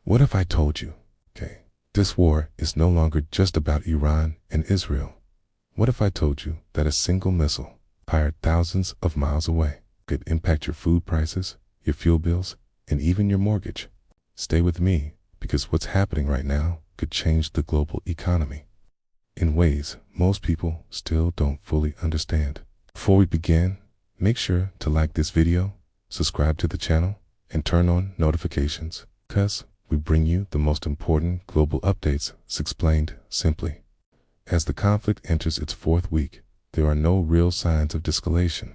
What if I told you, okay, this war is no longer just about Iran and Israel? What if I told you that a single missile fired thousands of miles away could impact your food prices, your fuel bills, and even your mortgage? Stay with me, because what's happening right now could change the global economy in ways most people still don't fully understand. Before we begin, make sure to like this video, subscribe to the channel, and turn on notifications, because we bring you the most important global updates explained simply. As the conflict enters its fourth week, there are no real signs of de-escalation.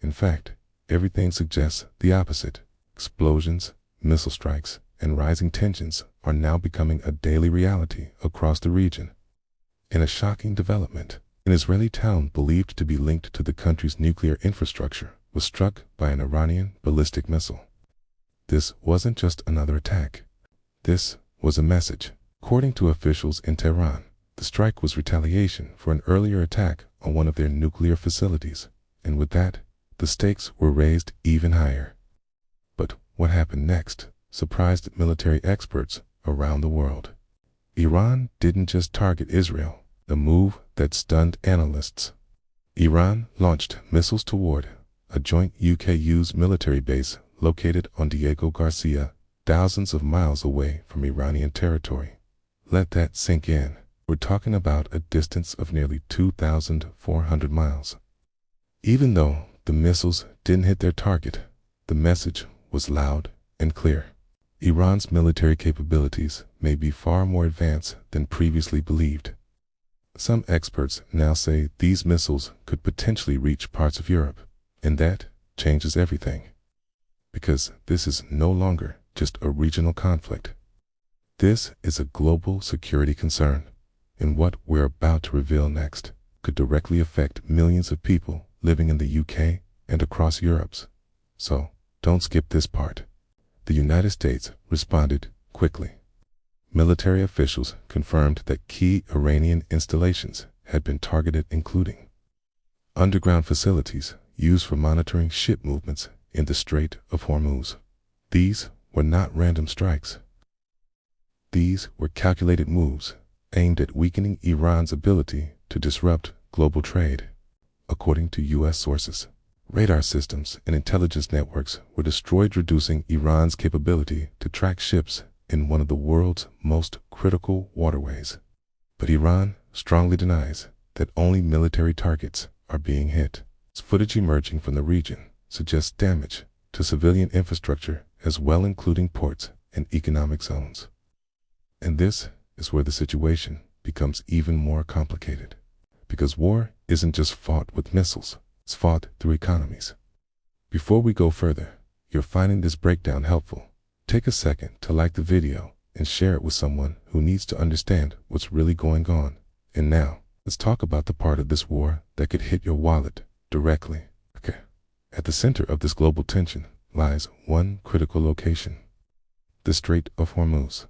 In fact, everything suggests the opposite. Explosions, missile strikes, and rising tensions are now becoming a daily reality across the region. In a shocking development, an Israeli town believed to be linked to the country's nuclear infrastructure was struck by an Iranian ballistic missile. This wasn't just another attack. This was a message. According to officials in Tehran, the strike was retaliation for an earlier attack on one of their nuclear facilities, and with that, the stakes were raised even higher. But what happened next surprised military experts around the world. Iran didn't just target Israel, a move that stunned analysts. Iran launched missiles toward a joint UK-US military base located on Diego Garcia, thousands of miles away from Iranian territory. Let that sink in. We're talking about a distance of nearly 2,400 miles. Even though the missiles didn't hit their target, the message was loud and clear. Iran's military capabilities may be far more advanced than previously believed. Some experts now say these missiles could potentially reach parts of Europe, and that changes everything. Because this is no longer just a regional conflict. This is a global security concern, and what we're about to reveal next could directly affect millions of people living in the UK and across Europe. So, don't skip this part. The United States responded quickly. Military officials confirmed that key Iranian installations had been targeted, including underground facilities used for monitoring ship movements in the Strait of Hormuz. These were not random strikes. These were calculated moves aimed at weakening Iran's ability to disrupt global trade. According to U.S. sources, radar systems and intelligence networks were destroyed, reducing Iran's capability to track ships in one of the world's most critical waterways. But Iran strongly denies that only military targets are being hit. Footage emerging from the region suggests damage to civilian infrastructure as well, including ports and economic zones. And this is where the situation becomes even more complicated. Because war isn't just fought with missiles, it's fought through economies. Before we go further, you're finding this breakdown helpful, take a second to like the video and share it with someone who needs to understand what's really going on. And now, let's talk about the part of this war that could hit your wallet directly. Okay. At the center of this global tension lies one critical location: the Strait of Hormuz.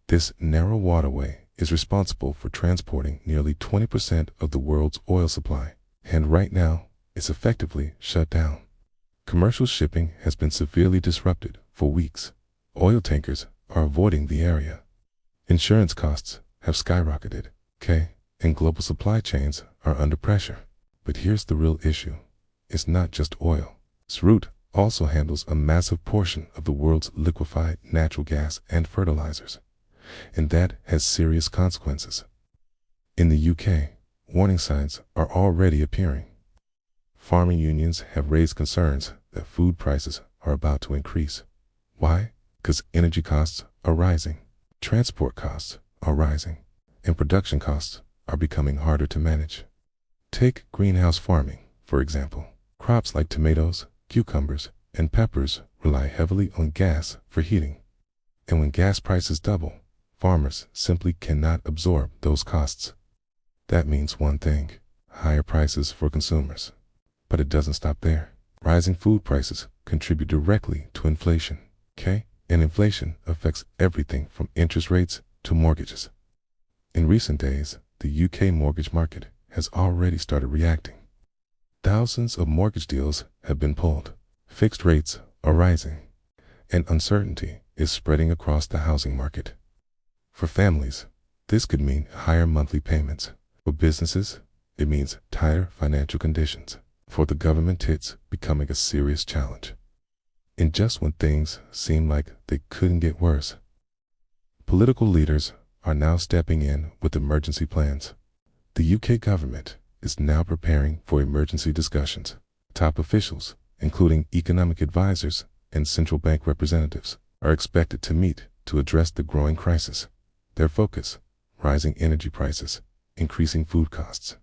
This narrow waterway is responsible for transporting nearly 20% of the world's oil supply, and right now, it's effectively shut down. Commercial shipping has been severely disrupted for weeks. Oil tankers are avoiding the area. Insurance costs have skyrocketed, and global supply chains are under pressure. But here's the real issue. It's not just oil. This route also handles a massive portion of the world's liquefied natural gas and fertilizers, and that has serious consequences. In the UK, warning signs are already appearing. Farming unions have raised concerns that food prices are about to increase. Why? Because energy costs are rising, transport costs are rising, and production costs are becoming harder to manage. Take greenhouse farming, for example. Crops like tomatoes, cucumbers, and peppers rely heavily on gas for heating. And when gas prices double, farmers simply cannot absorb those costs. That means one thing: higher prices for consumers. But it doesn't stop there. Rising food prices contribute directly to inflation, and inflation affects everything from interest rates to mortgages. In recent days, the UK mortgage market has already started reacting. Thousands of mortgage deals have been pulled, fixed rates are rising, and uncertainty is spreading across the housing market. For families, this could mean higher monthly payments. For businesses, it means tighter financial conditions. For the government, it's becoming a serious challenge. And just when things seem like they couldn't get worse, political leaders are now stepping in with emergency plans. The UK government is now preparing for emergency discussions. Top officials, including economic advisors and central bank representatives, are expected to meet to address the growing crisis. Their focus: rising energy prices, increasing food costs,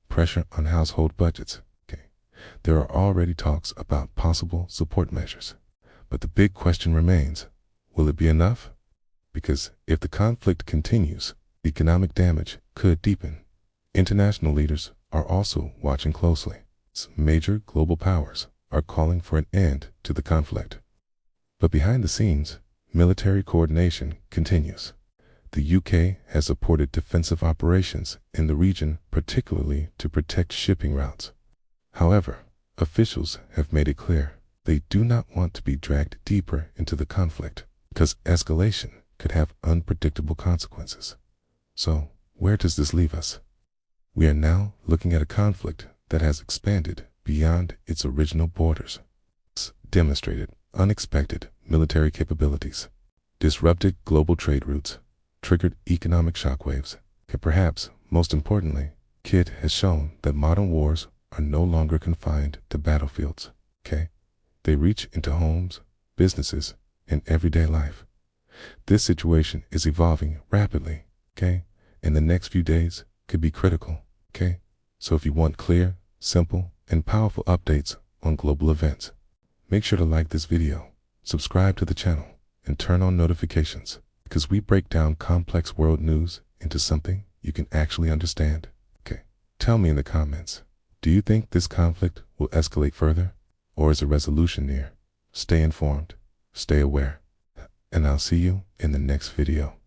pressure on household budgets. There are already talks about possible support measures. But the big question remains, will it be enough? Because if the conflict continues, economic damage could deepen. International leaders are also watching closely. Major global powers are calling for an end to the conflict. But behind the scenes, military coordination continues. The UK has supported defensive operations in the region, particularly to protect shipping routes. However, officials have made it clear they do not want to be dragged deeper into the conflict, because escalation could have unpredictable consequences. So, where does this leave us? We are now looking at a conflict that has expanded beyond its original borders. It's demonstrated unexpected military capabilities, disrupted global trade routes, triggered economic shockwaves, and perhaps most importantly, it has shown that modern wars are no longer confined to battlefields. They reach into homes, businesses, and everyday life. This situation is evolving rapidly, and the next few days could be critical, So if you want clear, simple, and powerful updates on global events, make sure to like this video, subscribe to the channel, and turn on notifications, because we break down complex world news into something you can actually understand. Tell me in the comments, do you think this conflict will escalate further, or is a resolution near? Stay informed, stay aware, and I'll see you in the next video.